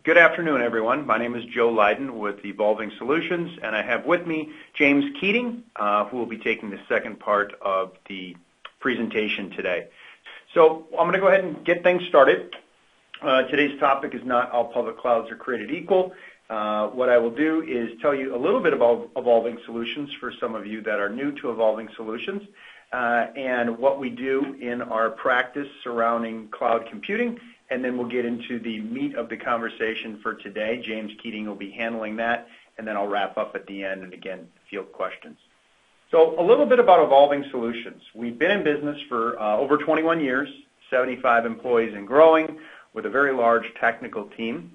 Good afternoon, everyone. My name is Joe Leiden with Evolving Solutions, and I have with me James Keating, who will be taking the second part of the presentation today. So I'm going to go ahead and get things started. Today's topic is not all public clouds are created equal. What I will do is tell you a little bit about Evolving Solutions for some of you that are new to Evolving Solutions, and what we do in our practice surrounding cloud computing. And then we'll get into the meat of the conversation for today. James Keating will be handling that, and then I'll wrap up at the end and, again, field questions. So a little bit about Evolving Solutions. We've been in business for over 21 years, 75 employees and growing, with a very large technical team.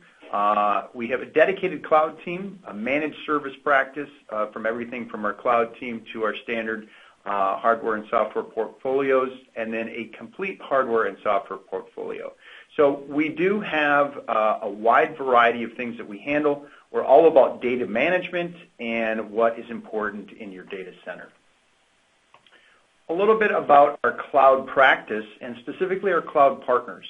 We have a dedicated cloud team, a managed service practice from everything from our cloud team to our standard hardware and software portfolios, and then a complete hardware and software portfolio. So we do have a wide variety of things that we handle. We're all about data management and what is important in your data center. A little bit about our cloud practice and specifically our cloud partners.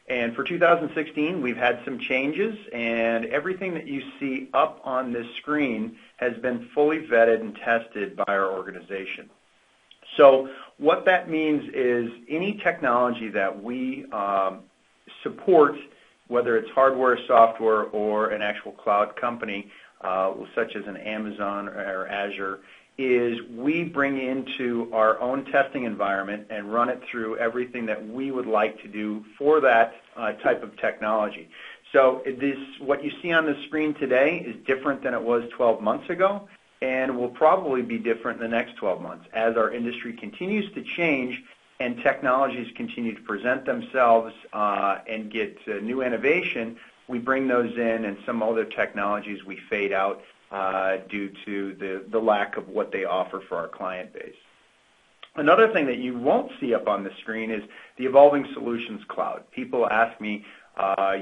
And for 2016, we've had some changes, and everything that you see up on this screen has been fully vetted and tested by our organization. So what that means is any technology that we support, whether it's hardware, software, or an actual cloud company, such as an Amazon or Azure, is we bring into our own testing environment and run it through everything that we would like to do for that type of technology. So what you see on the screen today is different than it was 12 months ago, and will probably be different in the next 12 months. As our industry continues to change and technologies continue to present themselves and get new innovation, we bring those in, and some other technologies we fade out due to the lack of what they offer for our client base. Another thing that you won't see up on the screen is the Evolving Solutions Cloud. People ask me,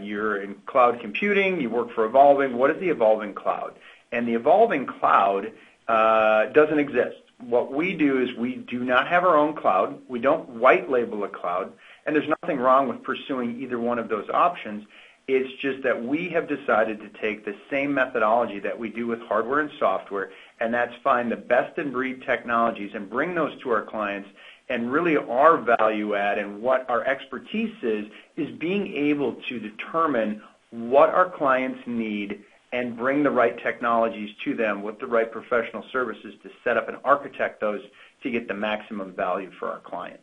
you're in cloud computing, you work for Evolving, what is the Evolving Cloud? And the Evolving Cloud doesn't exist. What we do is we do not have our own cloud. We don't white label a cloud, and there's nothing wrong with pursuing either one of those options. It's just that we have decided to take the same methodology that we do with hardware and software, and that's find the best-in-breed technologies and bring those to our clients. And really our value add and what our expertise is being able to determine what our clients need and bring the right technologies to them with the right professional services to set up and architect those to get the maximum value for our clients.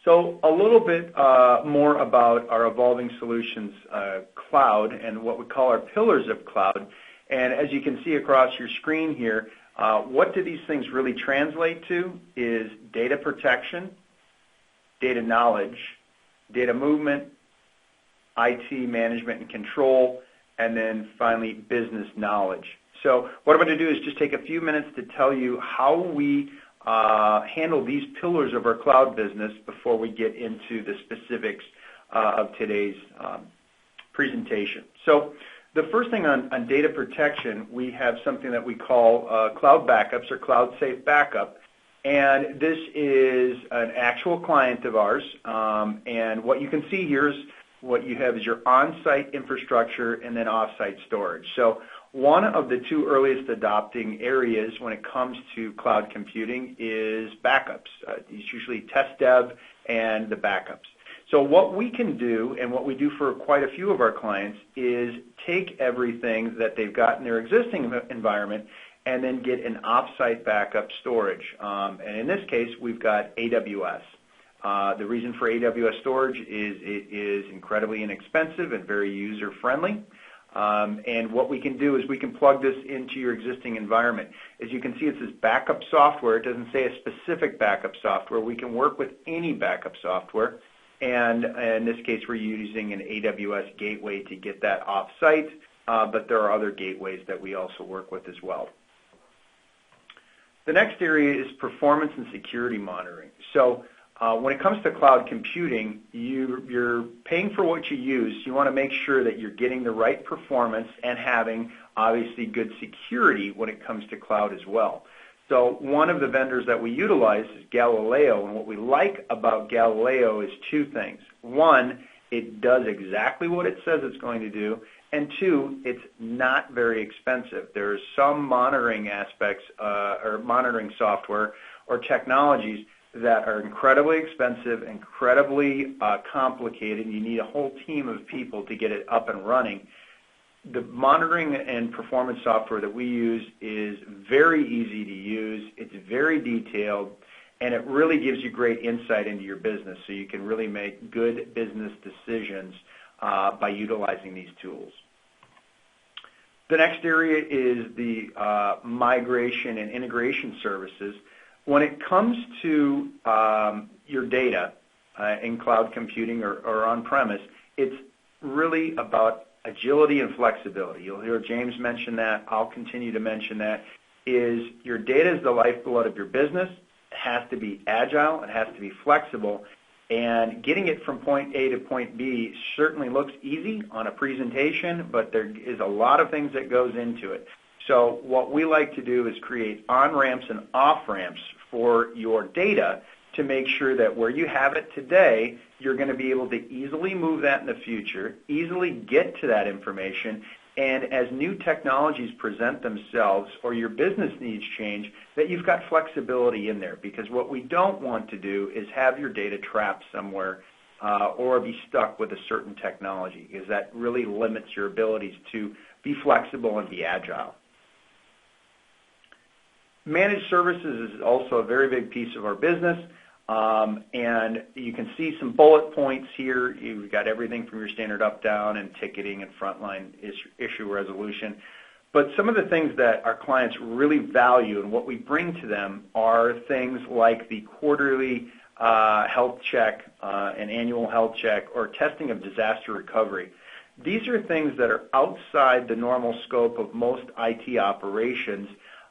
So a little bit more about our Evolving Solutions Cloud and what we call our pillars of cloud. And as you can see across your screen here, what do these things really translate to is data protection, data knowledge, data movement, IT management and control, and then finally business knowledge. So what I'm going to do is just take a few minutes to tell you how we handle these pillars of our cloud business before we get into the specifics of today's presentation. So the first thing on data protection, we have something that we call cloud backups or cloud safe backup. And this is an actual client of ours. And what you can see here is what you have is your on-site infrastructure and then off-site storage. So one of the two earliest adopting areas when it comes to cloud computing is backups. It's usually test dev and the backups. So what we can do, and what we do for quite a few of our clients, is take everything that they've got in their existing environment and then get an off-site backup storage. And in this case, we've got AWS. The reason for AWS storage is it is incredibly inexpensive and very user-friendly. And what we can do is we can plug this into your existing environment. As you can see, it says backup software. It doesn't say a specific backup software. We can work with any backup software. And in this case, we're using an AWS gateway to get that off-site, but there are other gateways that we also work with as well. The next area is performance and security monitoring. So when it comes to cloud computing, you're paying for what you use. You want to make sure that you're getting the right performance and having, obviously, good security when it comes to cloud as well. So one of the vendors that we utilize is Galileo, and what we like about Galileo is two things. One, it does exactly what it says it's going to do, and two, it's not very expensive. There's some monitoring aspects or monitoring software or technologies that are incredibly expensive, incredibly complicated. You need a whole team of people to get it up and running. The monitoring and performance software that we use is very easy to use. It's very detailed, and it really gives you great insight into your business, so you can really make good business decisions by utilizing these tools. The next area is the migration and integration services. When it comes to your data in cloud computing or on-premise, it's really about agility and flexibility. You'll hear James mention that. I'll continue to mention that. Is your data is the lifeblood of your business. It has to be agile. It has to be flexible. And getting it from point A to point B certainly looks easy on a presentation, but there is a lot of things that goes into it. So what we like to do is create on-ramps and off-ramps for your data to make sure that where you have it today, you're going to be able to easily move that in the future, easily get to that information, and as new technologies present themselves or your business needs change, that you've got flexibility in there. Because what we don't want to do is have your data trapped somewhere or be stuck with a certain technology, because that really limits your abilities to be flexible and be agile. Managed services is also a very big piece of our business, and you can see some bullet points here. You've got everything from your standard up-down and ticketing and frontline issue resolution. But some of the things that our clients really value and what we bring to them are things like the quarterly health check, an annual health check, or testing of disaster recovery. These are things that are outside the normal scope of most IT operations,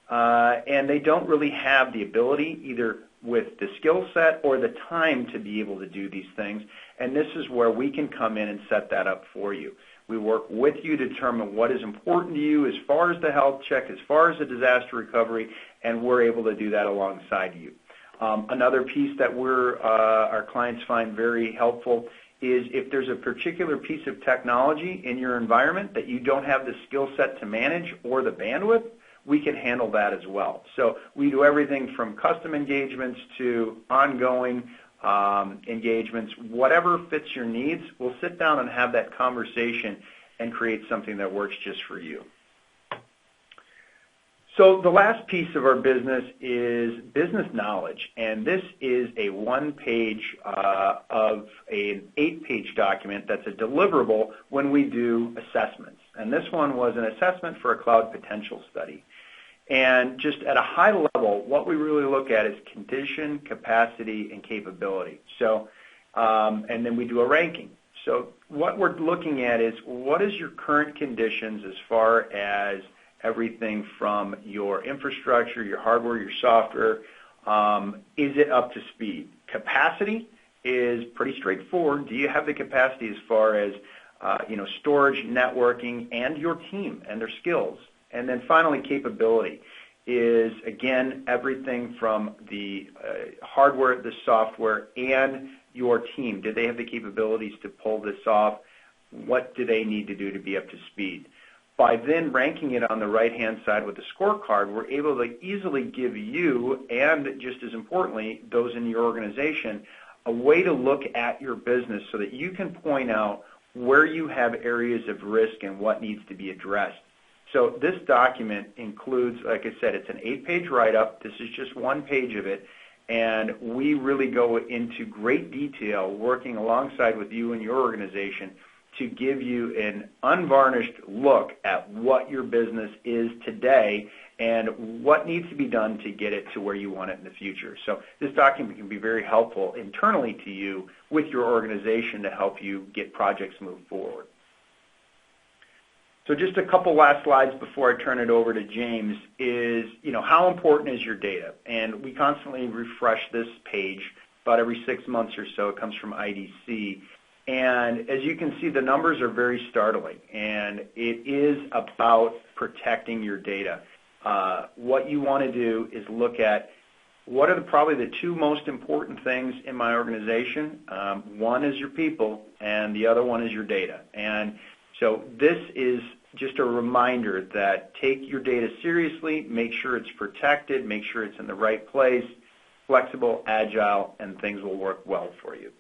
and they don't really have the ability either with the skill set or the time to be able to do these things, and this is where we can come in and set that up for you. We work with you to determine what is important to you as far as the health check, as far as the disaster recovery, and we're able to do that alongside you. Another piece that our clients find very helpful is if there's a particular piece of technology in your environment that you don't have the skill set to manage or the bandwidth, we can handle that as well. So we do everything from custom engagements to ongoing engagements. Whatever fits your needs, we'll sit down and have that conversation and create something that works just for you. So the last piece of our business is business knowledge, and this is a one-page of an 8-page document that's a deliverable when we do assessments. And this one was an assessment for a cloud potential study. And just at a high level, what we really look at is condition, capacity, and capability. So, and then we do a ranking. So what we're looking at is what is your current conditions as far as everything from your infrastructure, your hardware, your software. Is it up to speed? Capacity is pretty straightforward. Do you have the capacity as far as storage, networking, and your team and their skills? And then finally, capability is, again, everything from the hardware, the software, and your team. Do they have the capabilities to pull this off? What do they need to do to be up to speed? By then ranking it on the right-hand side with the scorecard, we're able to easily give you, and just as importantly, those in your organization, a way to look at your business so that you can point out where you have areas of risk and what needs to be addressed. So this document includes, like I said, it's an 8-page write-up. This is just one page of it, and we really go into great detail working alongside with you and your organization to give you an unvarnished look at what your business is today and what needs to be done to get it to where you want it in the future. So this document can be very helpful internally to you with your organization to help you get projects moved forward. So just a couple last slides before I turn it over to James is, how important is your data? And we constantly refresh this page about every 6 months or so. It comes from IDC. And as you can see, the numbers are very startling, and it is about protecting your data. What you want to do is look at what are probably the two most important things in my organization? One is your people, and the other one is your data. And so this is just a reminder that take your data seriously, make sure it's protected, make sure it's in the right place, flexible, agile, and things will work well for you.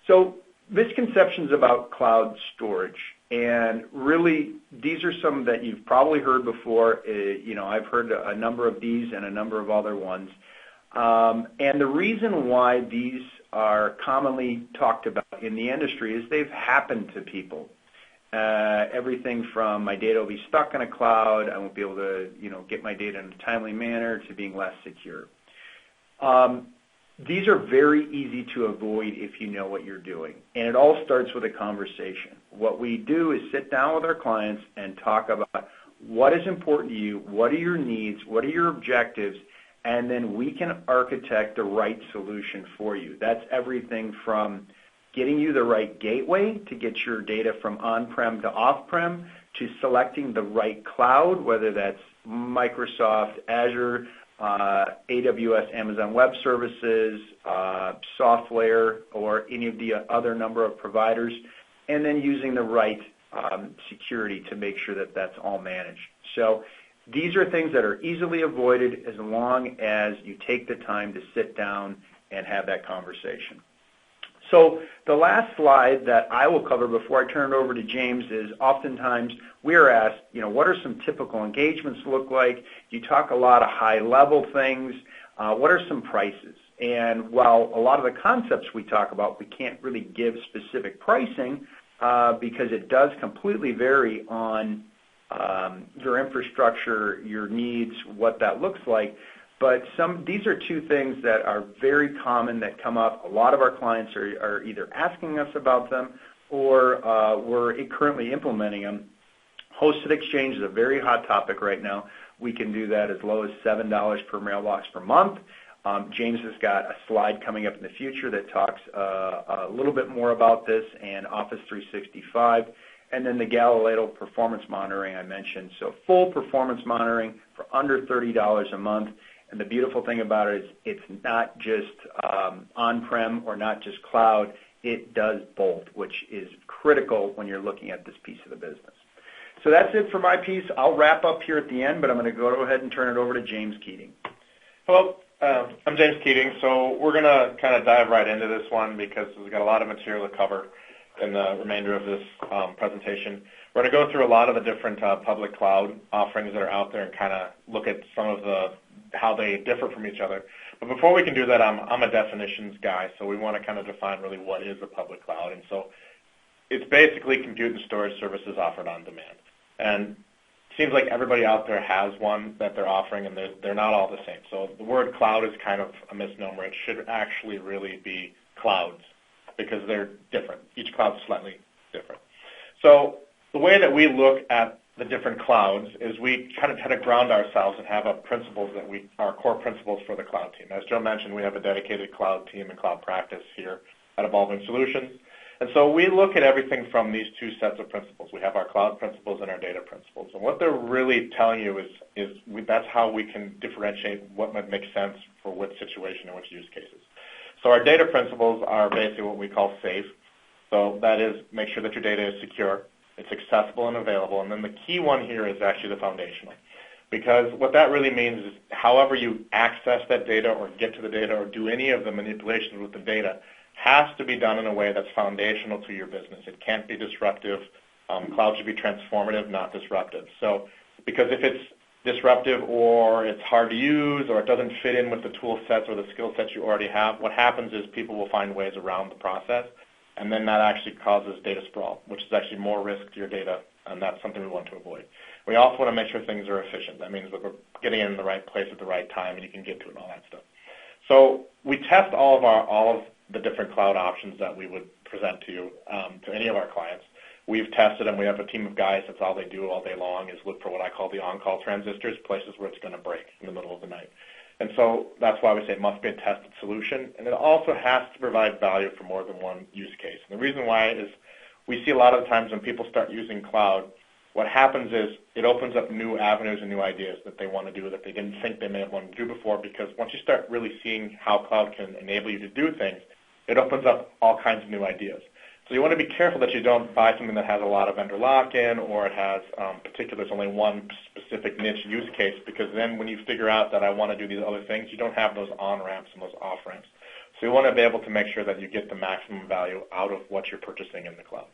So misconceptions about cloud storage. And really, these are some that you've probably heard before. I've heard a number of these and a number of other ones. And the reason why these are commonly talked about in the industry is they've happened to people. Everything from my data will be stuck in a cloud, I won't be able to get my data in a timely manner, to being less secure. These are very easy to avoid if you know what you're doing, and it all starts with a conversation. What we do is sit down with our clients and talk about what is important to you, what are your needs, what are your objectives, and then we can architect the right solution for you. That's everything from getting you the right gateway to get your data from on-prem to off-prem, to selecting the right cloud, whether that's Microsoft, Azure, AWS, Amazon Web Services, SoftLayer, or any of the other number of providers, and then using the right security to make sure that that's all managed. So these are things that are easily avoided as long as you take the time to sit down and have that conversation. So the last slide that I will cover before I turn it over to James is oftentimes we are asked, what are some typical engagements look like? You talk a lot of high-level things. What are some prices? And while a lot of the concepts we talk about, we can't really give specific pricing because it does completely vary on your infrastructure, your needs, what that looks like. But these are two things that are very common that come up. A lot of our clients are either asking us about them or we're currently implementing them. Hosted Exchange is a very hot topic right now. We can do that as low as $7 per mailbox per month. James has got a slide coming up in the future that talks a little bit more about this and Office 365. And then the Galileo performance monitoring I mentioned. So full performance monitoring for under $30 a month. And the beautiful thing about it is it's not just on-prem or not just cloud. It does both, which is critical when you're looking at this piece of the business. So that's it for my piece. I'll wrap up here at the end, but I'm going to go ahead and turn it over to James Keating. Hello, I'm James Keating. So we're going to kind of dive right into this one because we've got a lot of material to cover in the remainder of this presentation. We're going to go through a lot of the different public cloud offerings that are out there and kind of look at some of how they differ from each other. But before we can do that, I'm a definitions guy, so we want to kind of define really what is a public cloud. And so it's basically compute and storage services offered on demand. And it seems like everybody out there has one that they're offering, and they're not all the same. So the word cloud is kind of a misnomer. It should actually really be clouds because they're different. Each cloud is slightly different. So the way that we look at the different clouds is we kind of try to ground ourselves and have principles that are core principles for the cloud team. As Joe mentioned, we have a dedicated cloud team and cloud practice here at Evolving Solutions. And so we look at everything from these two sets of principles. We have our cloud principles and our data principles. And what they're really telling you is that's how we can differentiate what might make sense for which situation and which use cases. So our data principles are basically what we call safe. So that is, make sure that your data is secure, it's accessible and available. And then the key one here is actually the foundational. Because what that really means is however you access that data or get to the data or do any of the manipulations with the data has to be done in a way that's foundational to your business. It can't be disruptive. Cloud should be transformative, not disruptive. So because if it's disruptive or it's hard to use or it doesn't fit in with the tool sets or the skill sets you already have, what happens is people will find ways around the process, and then that actually causes data sprawl, which is actually more risk to your data, and that's something we want to avoid. We also want to make sure things are efficient. That means that we're getting it in the right place at the right time and you can get to it and all that stuff. So we test all of the different cloud options that we would present to you, to any of our clients. We've tested them. We have a team of guys. That's all they do all day long is look for what I call the on-call transistors, places where it's going to break in the middle of the night. And so that's why we say it must be a tested solution. And it also has to provide value for more than one use case. And the reason why is we see a lot of the times when people start using cloud, what happens is it opens up new avenues and new ideas that they want to do that they didn't think they may have wanted to do before, because once you start really seeing how cloud can enable you to do things, it opens up all kinds of new ideas. So you want to be careful that you don't buy something that has a lot of vendor lock-in, or it has there's only one specific niche use case, because then when you figure out that I want to do these other things, you don't have those on-ramps and those off-ramps. So you want to be able to make sure that you get the maximum value out of what you're purchasing in the cloud.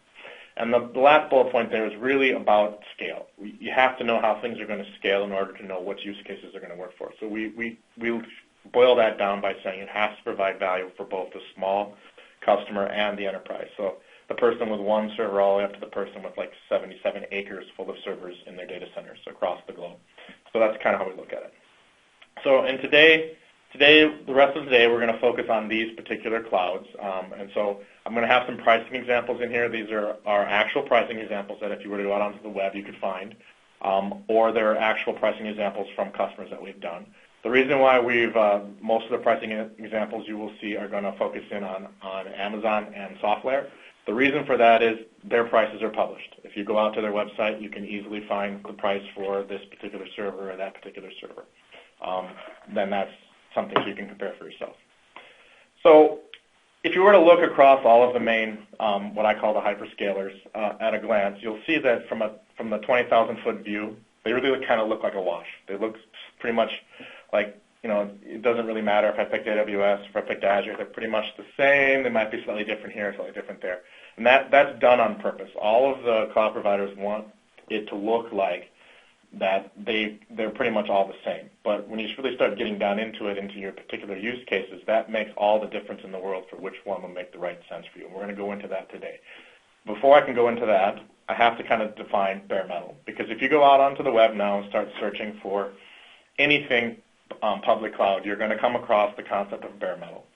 And the last bullet point there is really about scale. You have to know how things are going to scale in order to know what use cases are going to work for. So we boil that down by saying it has to provide value for both the small customer and the enterprise. So the person with one server all the way up to the person with like 77 acres full of servers in their data centers across the globe. So that's kind of how we look at it. So and today, the rest of the day, we're going to focus on these particular clouds. And so I'm going to have some pricing examples in here. These are our actual pricing examples that if you were to go out onto the web, you could find. Or they're actual pricing examples from customers that we've done. The reason why most of the pricing examples you will see are going to focus in on Amazon and SoftLayer. The reason for that is their prices are published. If you go out to their website, you can easily find the price for this particular server or that particular server. Then that's something you can compare for yourself. So if you were to look across all of the main, what I call the hyperscalers at a glance, you'll see that from the 20,000-foot view, they really kind of look like a wash. They look pretty much like, it doesn't really matter if I picked AWS, if I picked Azure, they're pretty much the same. They might be slightly different here, slightly different there. And that's done on purpose. All of the cloud providers want it to look like that they're pretty much all the same. But when you really start getting down into it, into your particular use cases, that makes all the difference in the world for which one will make the right sense for you. And we're going to go into that today. Before I can go into that, I have to kind of define bare metal. Because if you go out onto the web now and start searching for anything public cloud, you're going to come across the concept of bare metal.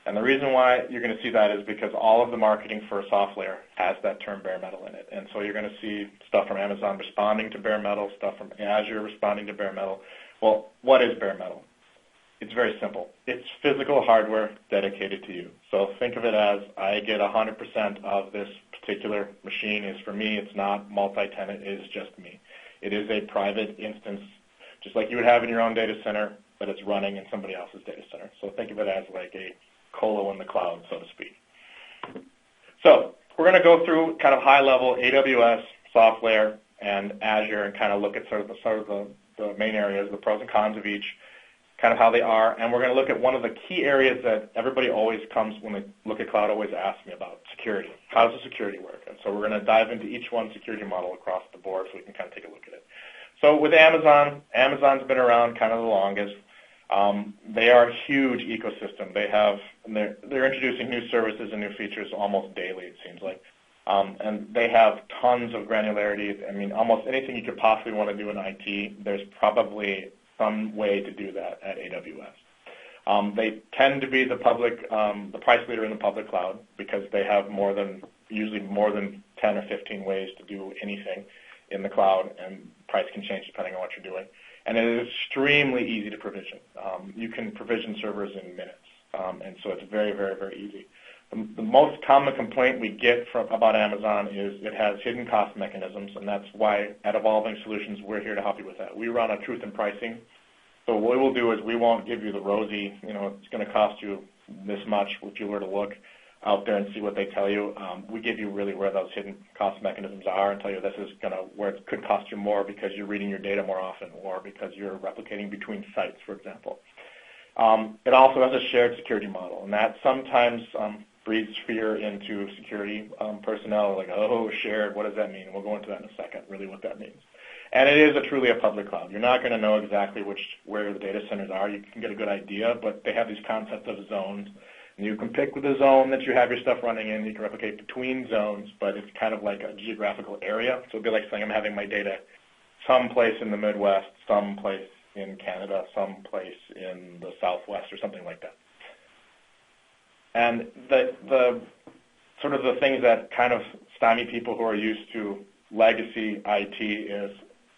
And the reason why you're going to see that is because all of the marketing for SoftLayer has that term bare metal in it. And so you're going to see stuff from Amazon responding to bare metal, stuff from Azure responding to bare metal. Well, what is bare metal? It's very simple. It's physical hardware dedicated to you. So think of it as I get 100% of this particular machine is for me. It's not multi-tenant. It is just me. It is a private instance, just like you would have in your own data center, but it's running in somebody else's data center. So think of it as like a colo in the cloud, so to speak. So we're going to go through kind of high-level AWS, SoftLayer, and Azure, and kind of look at sort of the main areas, the pros and cons of each, kind of how they are. And we're going to look at one of the key areas that everybody always comes when they look at cloud, always asks me about, security. How does the security work? And so we're going to dive into each one security model across the board so we can kind of take a look at it. So with Amazon, Amazon's been around kind of the longest. They are a huge ecosystem. They're introducing new services and new features almost daily, it seems like. And they have tons of granularity. I mean, almost anything you could possibly want to do in IT, there's probably some way to do that at AWS. They tend to be the price leader in the public cloud because they have usually more than 10 or 15 ways to do anything in the cloud, and price can change depending on what you're doing. And it is extremely easy to provision. You can provision servers in minutes, and so it's very, very, very easy. The most common complaint we get about Amazon is it has hidden cost mechanisms, and that's why at Evolving Solutions we're here to help you with that. We run a truth in pricing. So what we'll do is we won't give you the rosy, it's going to cost you this much if you were to look out there and see what they tell you. We give you really where those hidden cost mechanisms are and tell you this is where it could cost you more because you're reading your data more often or because you're replicating between sites, for example. It also has a shared security model, and that sometimes breeds fear into security personnel, like, oh, shared, what does that mean? We'll go into that in a second, really what that means. And it is truly a public cloud. You're not going to know exactly where the data centers are. You can get a good idea, but they have these concepts of zones. And you can pick the zone that you have your stuff running in. You can replicate between zones, but it's kind of like a geographical area. So it'd be like saying I'm having my data someplace in the Midwest, someplace in Canada, someplace in the Southwest, or something like that. And the sort of the things that kind of stymie people who are used to legacy IT is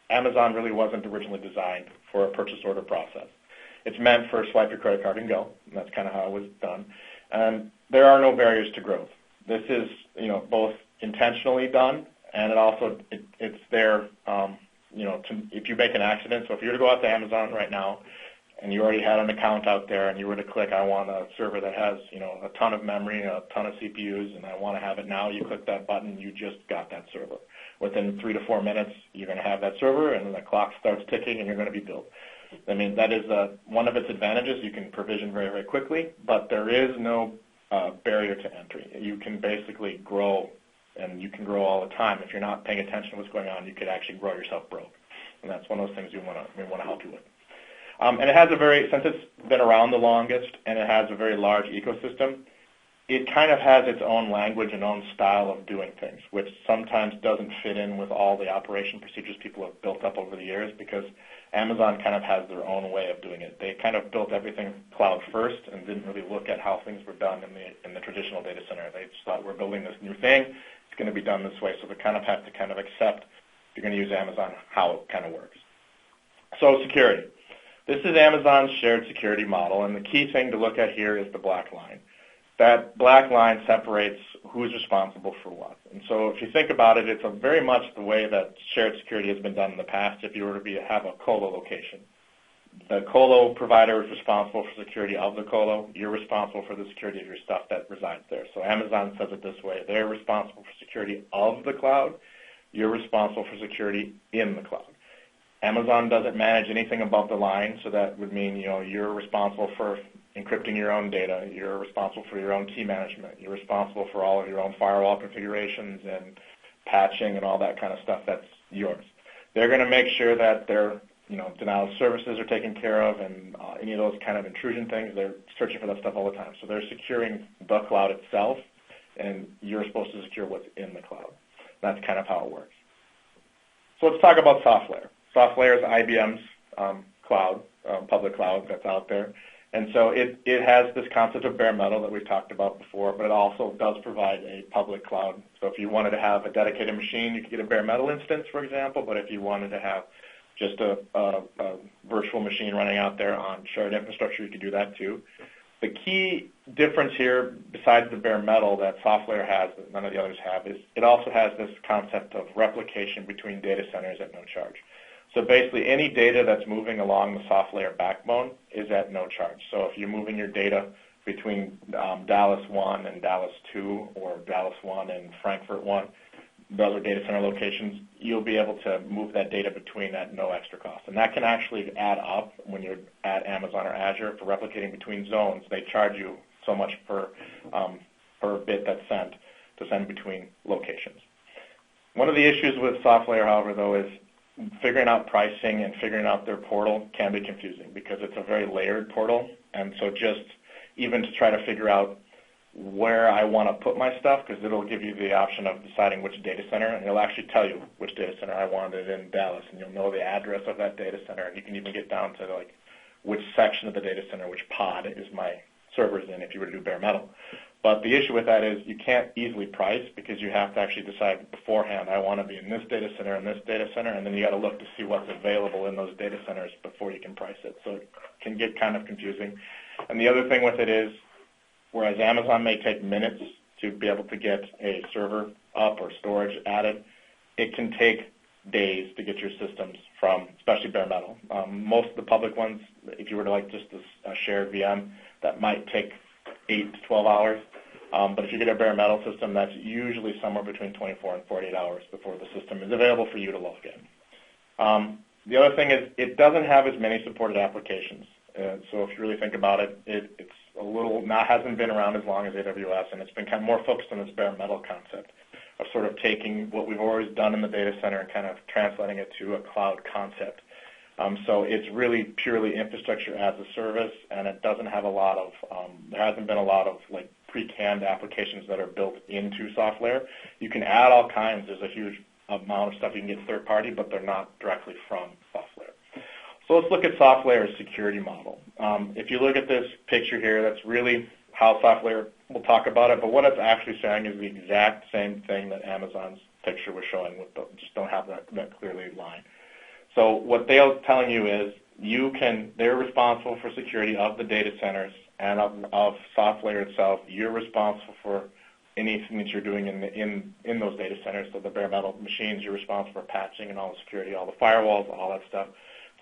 Amazon really wasn't originally designed for a purchase order process. It's meant for swipe your credit card and go, and that's kind of how it was done. And there are no barriers to growth. This is, both intentionally done and it's there, if you make an accident. So if you were to go out to Amazon right now, and you already had an account out there, and you were to click, I want a server that has, a ton of memory, a ton of CPUs, and I want to have it now, you click that button, you just got that server. Within 3 to 4 minutes, you're going to have that server, and the clock starts ticking, and you're going to be billed. I mean, that is one of its advantages. You can provision very, very quickly, but there is no barrier to entry. You can basically grow, and you can grow all the time. If you're not paying attention to what's going on, you could actually grow yourself broke, and that's one of those things we want to help you with. And it has since it's been around the longest and it has a very large ecosystem, it kind of has its own language and own style of doing things, which sometimes doesn't fit in with all the operation procedures people have built up over the years, because Amazon kind of has their own way of doing it. They kind of built everything cloud first and didn't really look at how things were done in the traditional data center. They just thought, we're building this new thing, it's going to be done this way. So they kind of have to kind of accept, if you're going to use Amazon, how it kind of works. So security. This is Amazon's shared security model, and the key thing to look at here is the black line. That black line separates who's responsible for what. And so if you think about it, it's very much the way that shared security has been done in the past if you were to have a colo location. The colo provider is responsible for security of the colo. You're responsible for the security of your stuff that resides there. So Amazon says it this way. They're responsible for security of the cloud. You're responsible for security in the cloud. Amazon doesn't manage anything above the line, so that would mean, you're responsible for encrypting your own data. You're responsible for your own key management. You're responsible for all of your own firewall configurations and patching and all that kind of stuff. That's yours. They're going to make sure that their, denial of services are taken care of, and any of those kind of intrusion things, they're searching for that stuff all the time. So they're securing the cloud itself, and you're supposed to secure what's in the cloud. That's kind of how it works. So let's talk about SoftLayer. SoftLayer is IBM's cloud, public cloud that's out there. And so it has this concept of bare metal that we've talked about before, but it also does provide a public cloud. So if you wanted to have a dedicated machine, you could get a bare metal instance, for example, but if you wanted to have just a virtual machine running out there on shared infrastructure, you could do that too. The key difference here, besides the bare metal that SoftLayer has that none of the others have, is it also has this concept of replication between data centers at no charge. So basically, any data that's moving along the SoftLayer backbone is at no charge. So if you're moving your data between Dallas 1 and Dallas 2, or Dallas 1 and Frankfurt 1, those are data center locations, you'll be able to move that data between at no extra cost. And that can actually add up when you're at Amazon or Azure for replicating between zones. They charge you so much per bit that's sent to send between locations. One of the issues with SoftLayer, however, though, is figuring out pricing and figuring out their portal can be confusing because it's a very layered portal. And so just even to try to figure out where I want to put my stuff, because it'll give you the option of deciding which data center, and it'll actually tell you which data center I wanted in Dallas, and you'll know the address of that data center, and you can even get down to like which section of the data center, which pod is my servers in if you were to do bare metal. But the issue with that is you can't easily price because you have to actually decide beforehand, I want to be in this data center and this data center, and then you got to look to see what's available in those data centers before you can price it. So it can get kind of confusing. And the other thing with it is, whereas Amazon may take minutes to be able to get a server up or storage added, it can take days to get your systems from, especially bare metal. Most of the public ones, if you were to like just a shared VM, that might take 8 to 12 hours. But if you get a bare metal system, that's usually somewhere between 24 and 48 hours before the system is available for you to log in. The other thing is it doesn't have as many supported applications. So if you really think about it, it's a little hasn't been around as long as AWS, and it's been kind of more focused on this bare metal concept of sort of taking what we've always done in the data center and kind of translating it to a cloud concept. So it's really purely infrastructure as a service, and it doesn't have a lot of, there hasn't been a lot of like pre-canned applications that are built into SoftLayer. You can add all kinds. There's a huge amount of stuff you can get third party, but they're not directly from SoftLayer. So let's look at SoftLayer's security model. If you look at this picture here, that's really how SoftLayer will talk about it, but what it's actually saying is the exact same thing that Amazon's picture was showing, just don't have that clearly line. So what they're telling you is they're responsible for security of the data centers and of SoftLayer itself. You're responsible for anything that you're doing in those data centers. So the bare metal machines, you're responsible for patching and all the security, all the firewalls, all that stuff.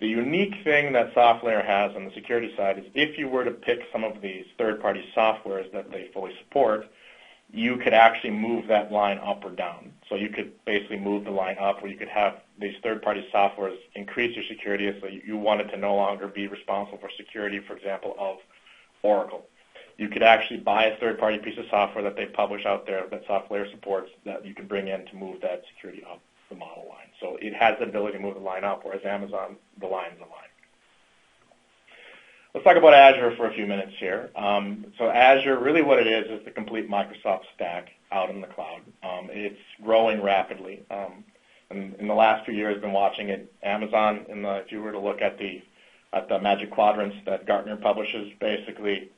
The unique thing that SoftLayer has on the security side is if you were to pick some of these third-party softwares that they fully support, you could actually move that line up or down. So you could basically move the line up, where you could have these third-party softwares increase your security. So you wanted to no longer be responsible for security, for example, of Oracle. You could actually buy a third-party piece of software that they publish out there that SoftLayer supports that you can bring in to move that security up the model line. So it has the ability to move the line up, whereas Amazon, the line's a line. Let's talk about Azure for a few minutes here. So Azure, really what it is the complete Microsoft stack out in the cloud. It's growing rapidly. In the last few years, I've been watching it. Amazon, if you were to look at the Magic Quadrants that Gartner publishes, basically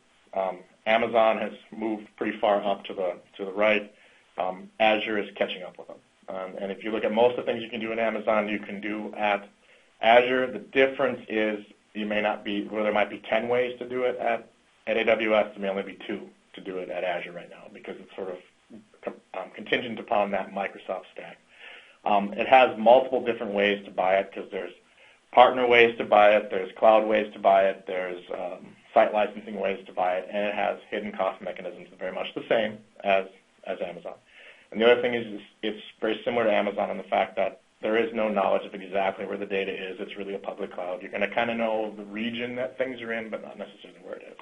Amazon has moved pretty far up to the right. Azure is catching up with them. And if you look at most of the things you can do in Amazon, you can do at Azure. The difference is you may not be, where there might be 10 ways to do it at AWS, there may only be 2 to do it at Azure right now, because it's sort of contingent upon that Microsoft stack. It has multiple different ways to buy it, because there's partner ways to buy it, there's cloud ways to buy it, there's site licensing ways to buy it, and it has hidden cost mechanisms very much the same as Amazon. And the other thing is it's very similar to Amazon in the fact that there is no knowledge of exactly where the data is. It's really a public cloud. You're going to kind of know the region that things are in, but not necessarily where it is.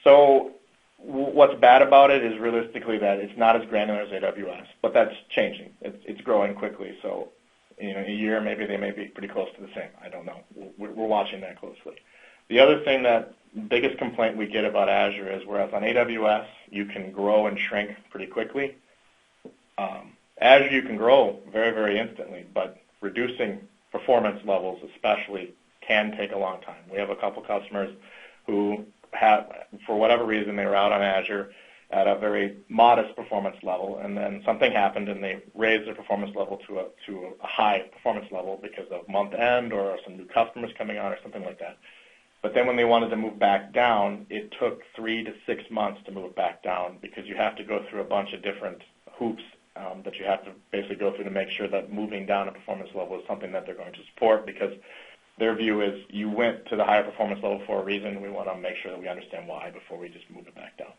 So what's bad about it is realistically that it's not as granular as AWS, but that's changing. It's growing quickly. So in a year, maybe they may be pretty close to the same. I don't know. We're watching that closely. The other thing, that biggest complaint we get about Azure is, whereas on AWS you can grow and shrink pretty quickly, Azure you can grow very, very instantly, but reducing performance levels especially can take a long time. We have a couple customers who have, for whatever reason, they were out on Azure at a very modest performance level, and then something happened and they raised their performance level to a high performance level because of month end or some new customers coming on or something like that. But then when they wanted to move back down, it took 3 to 6 months to move back down, because you have to go through a bunch of different hoops that you have to basically go through to make sure that moving down a performance level is something that they're going to support, because their view is you went to the higher performance level for a reason. We want to make sure that we understand why before we just move it back down.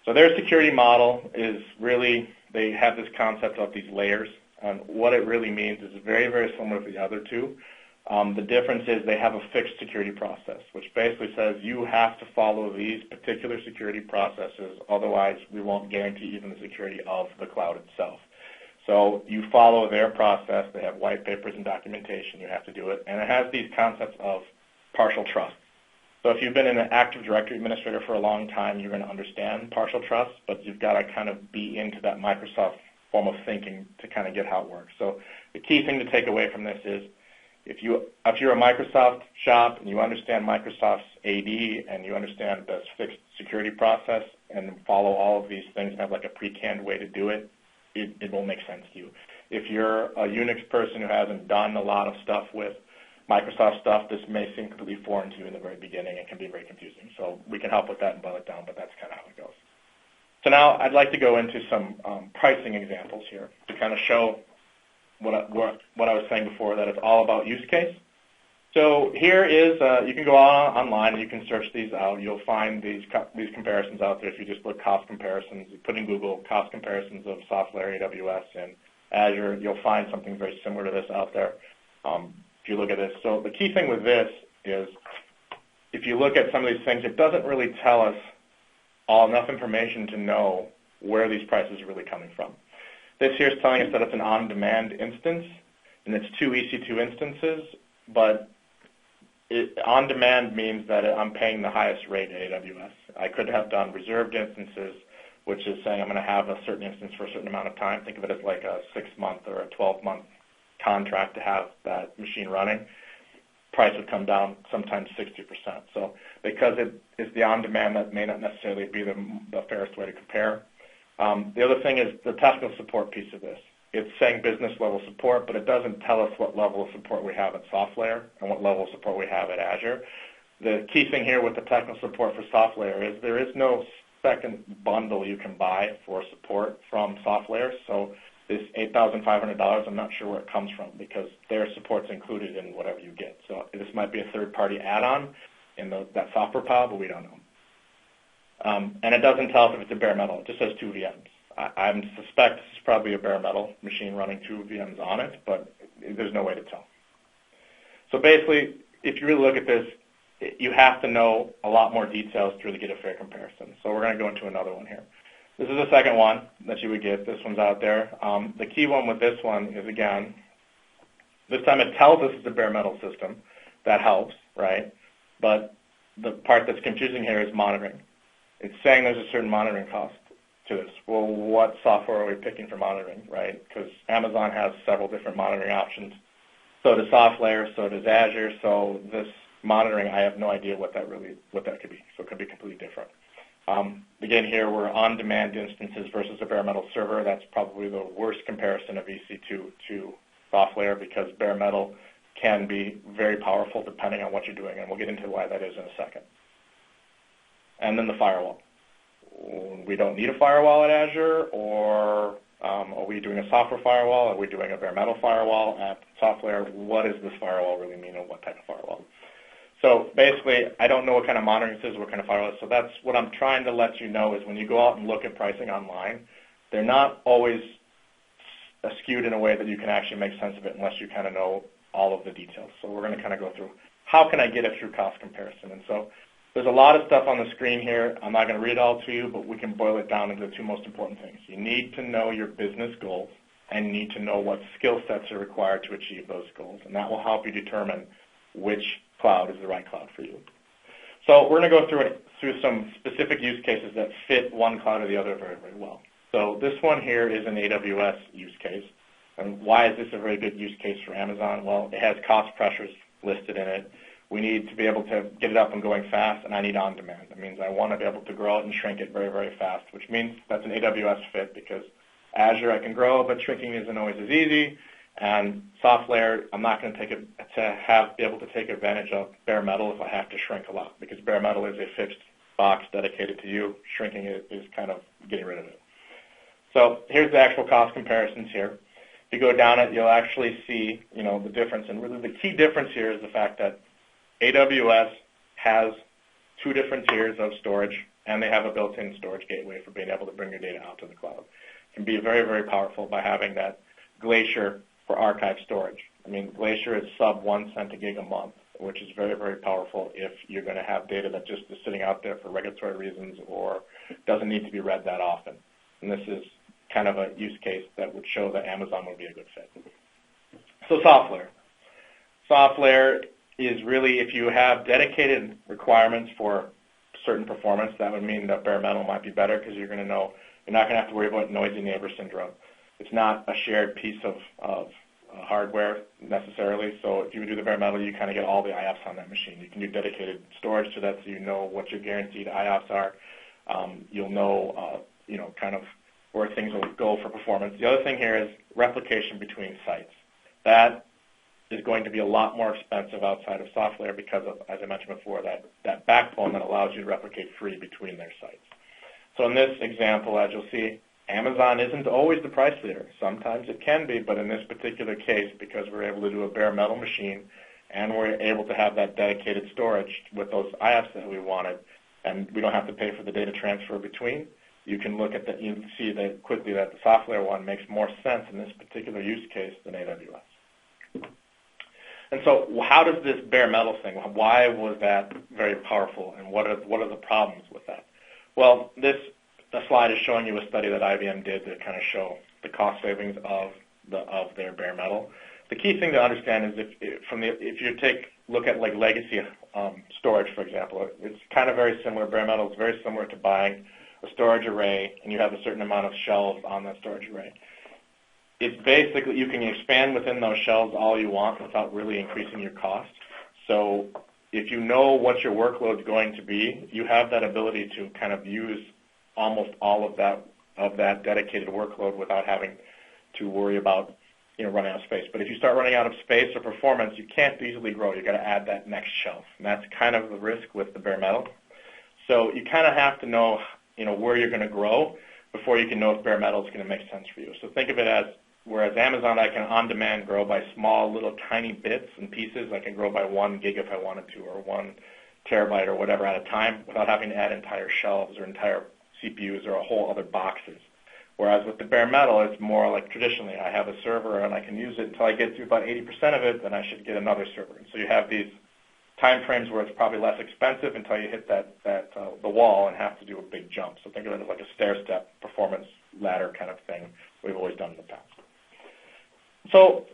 So their security model is really, they have this concept of these layers. And what it really means is very, very similar to the other two. The difference is they have a fixed security process, which basically says you have to follow these particular security processes, otherwise we won't guarantee even the security of the cloud itself. So you follow their process. They have white papers and documentation. You have to do it. And it has these concepts of partial trust. So if you've been an Active Directory administrator for a long time, you're going to understand partial trust, but you've got to kind of be into that Microsoft form of thinking to kind of get how it works. So the key thing to take away from this is, if you're a Microsoft shop and you understand Microsoft's AD and you understand the fixed security process and follow all of these things and have like a pre-canned way to do it, it will make sense to you. If you're a Unix person who hasn't done a lot of stuff with Microsoft stuff, this may seem completely foreign to you in the very beginning and can be very confusing. So we can help with that and boil it down, but that's kind of how it goes. So now I'd like to go into some pricing examples here to kind of show what I was saying before, that it's all about use case. So here is, you can go online and you can search these out. You'll find these comparisons out there. If you just look cost comparisons, you put in Google cost comparisons of SoftLayer, AWS, and Azure, you'll find something very similar to this out there. If you look at this. So the key thing with this is, if you look at some of these things, it doesn't really tell us enough information to know where these prices are really coming from. This here is telling us that it's an on-demand instance, and it's 2 EC2 instances, but on-demand means that I'm paying the highest rate at AWS. I could have done reserved instances, which is saying I'm going to have a certain instance for a certain amount of time. Think of it as like a 6-month or a 12-month contract to have that machine running. Price would come down sometimes 60%. So because it is the on-demand, that may not necessarily be the fairest way to compare. The other thing is the technical support piece of this. It's saying business level support, but it doesn't tell us what level of support we have at SoftLayer and what level of support we have at Azure. The key thing here with the technical support for SoftLayer is there is no second bundle you can buy for support from SoftLayer. So this $8,500, I'm not sure where it comes from because their support's included in whatever you get. So this might be a third-party add-on in that software pile, but we don't know. And it doesn't tell us if it's a bare metal. It just says 2 VMs. I suspect this is probably a bare metal machine running 2 VMs on it, but there's no way to tell. So basically, if you really look at this, you have to know a lot more details to really get a fair comparison. So we're going to go into another one here. This is the second one that you would get. This one's out there. The key one with this one is, again, this time it tells us it's a bare metal system. That helps, right? But the part that's confusing here is monitoring. It's saying there's a certain monitoring cost to this. Well, what software are we picking for monitoring, right? Because Amazon has several different monitoring options. So does SoftLayer, so does Azure. So this monitoring, I have no idea what that could be. So it could be completely different. Again, here we're on-demand instances versus a bare metal server. That's probably the worst comparison of EC2 to SoftLayer because bare metal can be very powerful depending on what you're doing, and we'll get into why that is in a second. And then the firewall. We don't need a firewall at Azure, or are we doing a software firewall? Are we doing a bare metal firewall at SoftLayer? What does this firewall really mean, and what type of firewall? So basically, I don't know what kind of monitoring this is, what kind of firewall it is. So that's what I'm trying to let you know is when you go out and look at pricing online, they're not always skewed in a way that you can actually make sense of it unless you kind of know all of the details. So we're going to kind of go through how can I get a true cost comparison. And so there's a lot of stuff on the screen here. I'm not going to read it all to you, but we can boil it down into the 2 most important things. You need to know your business goals and you need to know what skill sets are required to achieve those goals. And that will help you determine which cloud is the right cloud for you. So we're going to go through some specific use cases that fit one cloud or the other very, very well. So this one here is an AWS use case. And why is this a very good use case for Amazon? Well, it has cost pressures listed in it. We need to be able to get it up and going fast, and I need on-demand. That means I want to be able to grow it and shrink it very, very fast, which means that's an AWS fit because Azure I can grow, but shrinking isn't always as easy. And SoftLayer, I'm not going to be able to take advantage of bare metal if I have to shrink a lot because bare metal is a fixed box dedicated to you. Shrinking it is kind of getting rid of it. So here's the actual cost comparisons here. If you go down it, you'll actually see, the difference. And really the key difference here is the fact that AWS has 2 different tiers of storage, and they have a built-in storage gateway for being able to bring your data out to the cloud. It can be very, very powerful by having that Glacier for archive storage. I mean, Glacier is sub 1 cent a gig a month, which is very, very powerful if you're going to have data that just is sitting out there for regulatory reasons or doesn't need to be read that often. And this is kind of a use case that would show that Amazon would be a good fit. So SoftLayer. SoftLayer is really, if you have dedicated requirements for certain performance, that would mean that bare metal might be better because you're going to know you're not going to have to worry about noisy neighbor syndrome. It's not a shared piece of hardware necessarily. So if you do the bare metal, you kind of get all the IOPS on that machine. You can do dedicated storage to that so you know what your guaranteed IOPS are. You'll know, kind of where things will go for performance. The other thing here is replication between sites. That is going to be a lot more expensive outside of SoftLayer because of, as I mentioned before, that backbone that allows you to replicate free between their sites. So in this example, as you'll see, Amazon isn't always the price leader. Sometimes it can be, but in this particular case, because we're able to do a bare metal machine and we're able to have that dedicated storage with those IOPS that we wanted, and we don't have to pay for the data transfer between, you can look at that. You can see that quickly that the SoftLayer one makes more sense in this particular use case than AWS. And so how does this bare metal thing, why was that very powerful, and what are the problems with that? Well, the slide is showing you a study that IBM did to kind of show the cost savings of their bare metal. The key thing to understand is if you look at like legacy storage, for example, it's kind of very similar. Bare metal is very similar to buying a storage array, and you have a certain amount of shelves on that storage array. It's basically, you can expand within those shelves all you want without really increasing your cost. So if you know what your workload is going to be, you have that ability to kind of use almost all of that dedicated workload without having to worry about running out of space. But if you start running out of space or performance, you can't easily grow. You've got to add that next shelf. And that's kind of the risk with the bare metal. So you kind of have to know where you're going to grow before you can know if bare metal is going to make sense for you. So think of it as, whereas Amazon, I can on-demand grow by small little tiny bits and pieces. I can grow by 1 gig if I wanted to, or 1 terabyte or whatever at a time without having to add entire shelves or entire CPUs or a whole other boxes. Whereas with the bare metal, it's more like traditionally, I have a server and I can use it until I get to about 80% of it, then I should get another server. And so you have these time frames where it's probably less expensive until you hit the wall and have to do a big jump. So think of it as like a stair-step performance ladder kind of thing we've always done in the past. So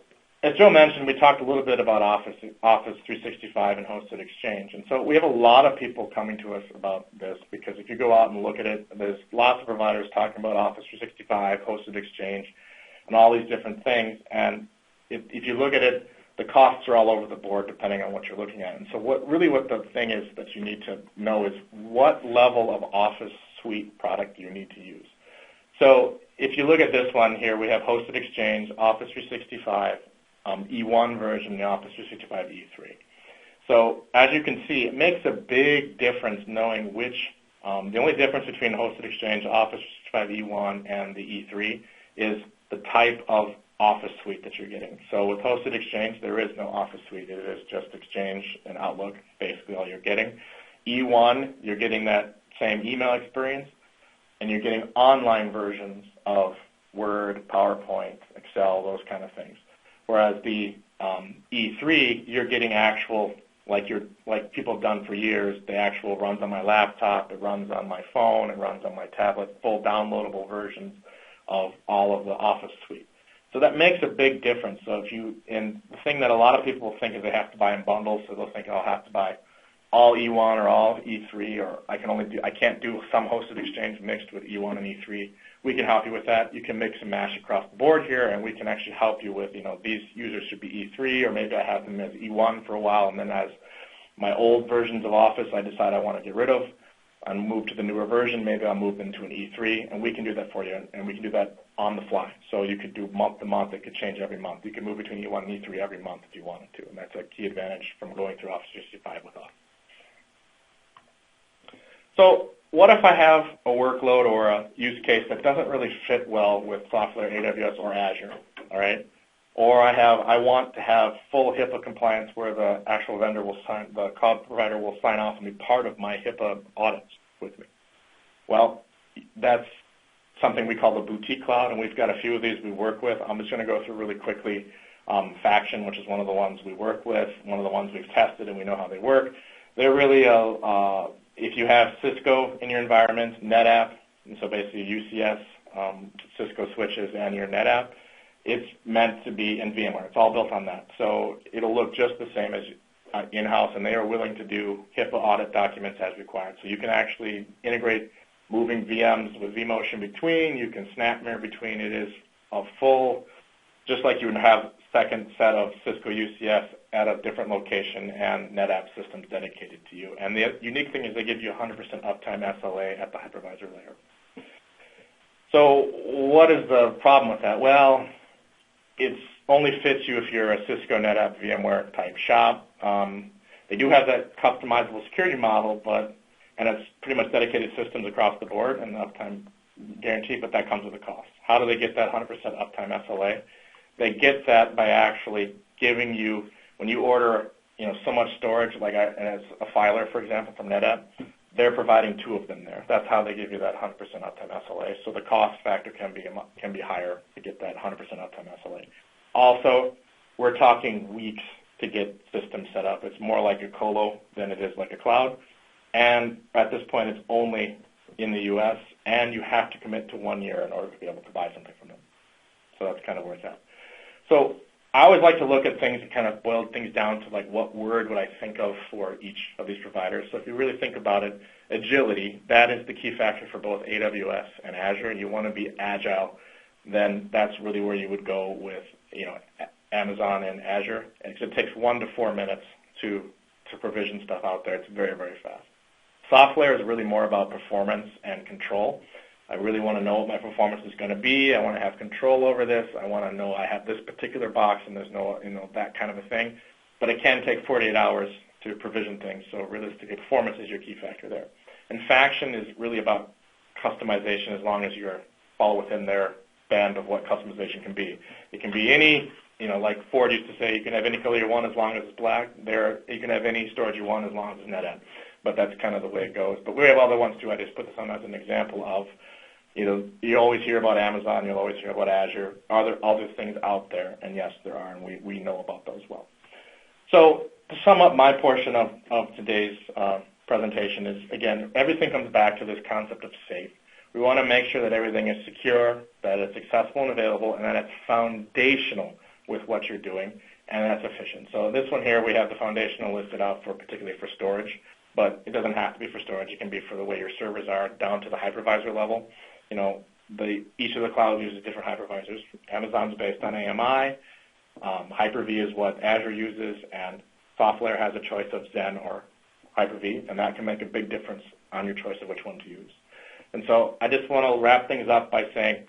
as Joe mentioned, we talked a little bit about Office 365 and Hosted Exchange. And so we have a lot of people coming to us about this, because if you go out and look at it, there's lots of providers talking about Office 365, Hosted Exchange, and all these different things. And if you look at it, the costs are all over the board depending on what you're looking at. And so what the thing is that you need to know is what level of Office Suite product do you need to use. So if you look at this one here, we have Hosted Exchange, Office 365, E1 version, the Office 365 E3. So as you can see, it makes a big difference knowing which, the only difference between Hosted Exchange, Office 365 E1, and the E3 is the type of Office Suite that you're getting. So with Hosted Exchange, there is no Office Suite. It is just Exchange and Outlook, basically all you're getting. E1, you're getting that same email experience, and you're getting online versions of Word, PowerPoint, Excel, those kind of things. Whereas the E3, you're getting actual, like people have done for years, the actual runs on my laptop, it runs on my phone, it runs on my tablet, full downloadable versions of all of the Office Suite. So that makes a big difference. So and the thing that a lot of people think is they have to buy in bundles, so they'll think I'll have to buy all E1 or all E3, or I can't do some Hosted Exchange mixed with E1 and E3. We can help you with that. You can mix and mash across the board here, and we can actually help you with, these users should be E3, or maybe I have them as E1 for a while, and then as my old versions of Office I decide I want to get rid of and move to the newer version, maybe I'll move into an E3, and we can do that for you, and we can do that on the fly. So you could do month to month. It could change every month. You can move between E1 and E3 every month if you wanted to, and that's a key advantage from going through Office 365 with us. So what if I have a workload or a use case that doesn't really fit well with SoftLayer, AWS, or Azure, all right? Or I want to have full HIPAA compliance where the actual vendor will the cloud provider will sign off and be part of my HIPAA audits with me. Well, that's something we call the boutique cloud, and we've got a few of these we work with. I'm just going to go through really quickly. Faction, which is one of the ones we work with, one of the ones we've tested and we know how they work. They're really if you have Cisco in your environment, NetApp, and so basically UCS, Cisco switches, and your NetApp, it's meant to be in VMware. It's all built on that. So it'll look just the same as in-house, and they are willing to do HIPAA audit documents as required. So you can actually integrate moving VMs with vMotion between. You can snap mirror between. It is a full, just like you would have second set of Cisco UCS at a different location and NetApp systems dedicated to you. And the unique thing is they give you 100% uptime SLA at the hypervisor layer. So what is the problem with that? Well, it only fits you if you're a Cisco NetApp VMware type shop. They do have that customizable security model, and it's pretty much dedicated systems across the board and the uptime guarantee, but that comes with a cost. How do they get that 100% uptime SLA? They get that by actually giving you, when you order so much storage, like as a filer, for example, from NetApp, they're providing 2 of them there. That's how they give you that 100% uptime SLA. So the cost factor can be higher to get that 100% uptime SLA. Also, we're talking weeks to get systems set up. It's more like a colo than it is like a cloud. And at this point, it's only in the U.S., and you have to commit to 1 year in order to be able to buy something from them. So that's kind of where it's at. So I always like to look at things and kind of boil things down to like what word would I think of for each of these providers. So if you really think about it, agility, that is the key factor for both AWS and Azure. You want to be agile, then that's really where you would go with Amazon and Azure. And it takes 1 to 4 minutes to provision stuff out there. It's very, very fast. SoftLayer is really more about performance and control. I really want to know what my performance is going to be. I want to have control over this. I want to know I have this particular box and there's no, that kind of a thing. But it can take 48 hours to provision things. So realistically, performance is your key factor there. And Faction is really about customization as long as you fall within their band of what customization can be. It can be any, like Ford used to say, you can have any color you want as long as it's black. You can have any storage you want as long as it's NetApp. But that's kind of the way it goes. But we have other ones too. I just put this on as an example of, you always hear about Amazon, you'll always hear about Azure. Are there other things out there? And yes, there are, and we know about those well. So to sum up my portion of today's presentation is, again, everything comes back to this concept of safe. We want to make sure that everything is secure, that it's accessible and available, and that it's foundational with what you're doing, and that's efficient. So this one here, we have the foundational listed out particularly for storage, but it doesn't have to be for storage. It can be for the way your servers are down to the hypervisor level. Each of the clouds uses different hypervisors. Amazon's based on AMI. Hyper-V is what Azure uses, and SoftLayer has a choice of Zen or Hyper-V, and that can make a big difference on your choice of which one to use. And so I just want to wrap things up by saying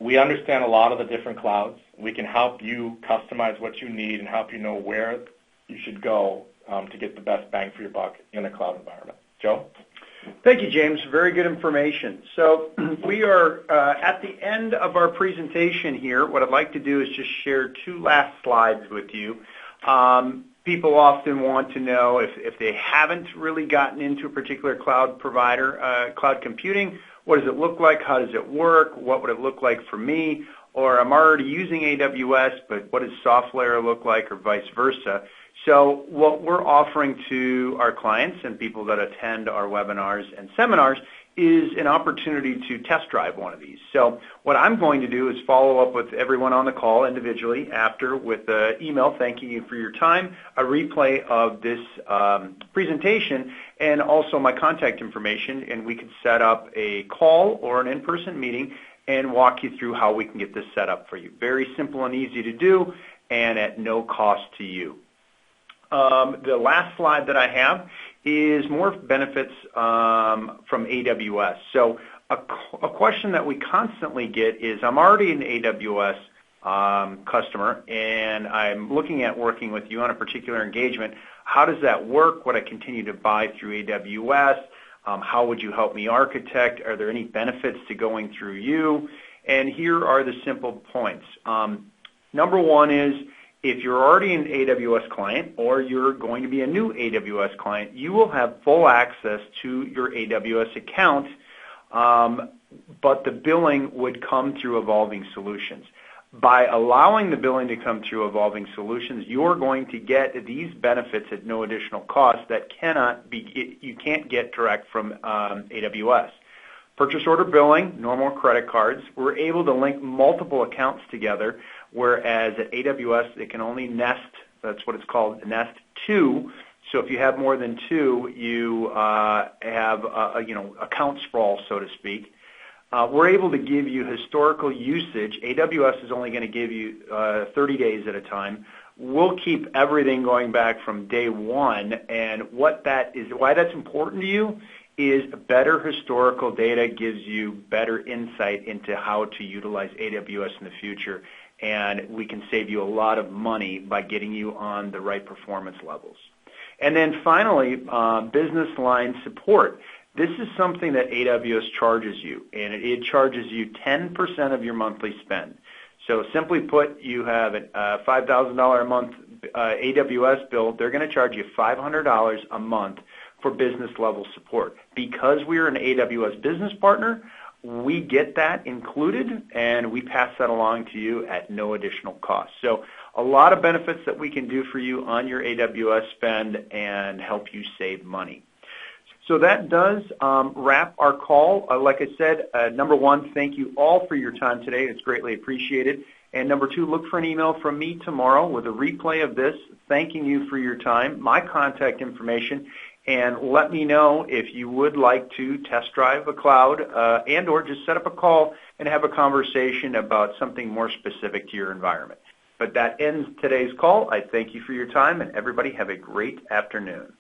we understand a lot of the different clouds. We can help you customize what you need and help you know where you should go to get the best bang for your buck in a cloud environment. Joe? Thank you, James. Very good information. So we are at the end of our presentation here. What I'd like to do is just share two last slides with you. People often want to know if they haven't really gotten into a particular cloud provider, cloud computing, what does it look like? How does it work? What would it look like for me? Or I'm already using AWS, but what does SoftLayer look like, or vice versa? So what we're offering to our clients and people that attend our webinars and seminars is an opportunity to test drive one of these. So what I'm going to do is follow up with everyone on the call individually after with an email thanking you for your time, a replay of this presentation, and also my contact information, and we could set up a call or an in-person meeting and walk you through how we can get this set up for you. Very simple and easy to do and at no cost to you. The last slide that I have is more benefits from AWS. So a question that we constantly get is, I'm already an AWS customer, and I'm looking at working with you on a particular engagement. How does that work? Would I continue to buy through AWS? How would you help me architect? Are there any benefits to going through you? And here are the simple points. Number one is, if you're already an AWS client or you're going to be a new AWS client, you will have full access to your AWS account, but the billing would come through Evolving Solutions. By allowing the billing to come through Evolving Solutions, you're going to get these benefits at no additional cost that you can't get direct from AWS. Purchase order billing, normal credit cards. We're able to link multiple accounts together, whereas at AWS they can only nest, that's what it's called, nest two. So if you have more than two, you have account sprawl, so to speak. We're able to give you historical usage. AWS is only going to give you 30 days at a time. We'll keep everything going back from day one, and what that is, why that's important to you is better historical data gives you better insight into how to utilize AWS in the future, and we can save you a lot of money by getting you on the right performance levels. And then finally, business line support. This is something that AWS charges you, and it charges you 10% of your monthly spend. So simply put, you have a $5,000 a month AWS bill. They're going to charge you $500 a month for business level support. Because we're an AWS business partner, we get that included, and we pass that along to you at no additional cost. So a lot of benefits that we can do for you on your AWS spend and help you save money. So that does wrap our call. Like I said, number one, thank you all for your time today. It's greatly appreciated. And number two, look for an email from me tomorrow with a replay of this, thanking you for your time, my contact information, and let me know if you would like to test drive a cloud and or just set up a call and have a conversation about something more specific to your environment. But that ends today's call. I thank you for your time, and everybody have a great afternoon.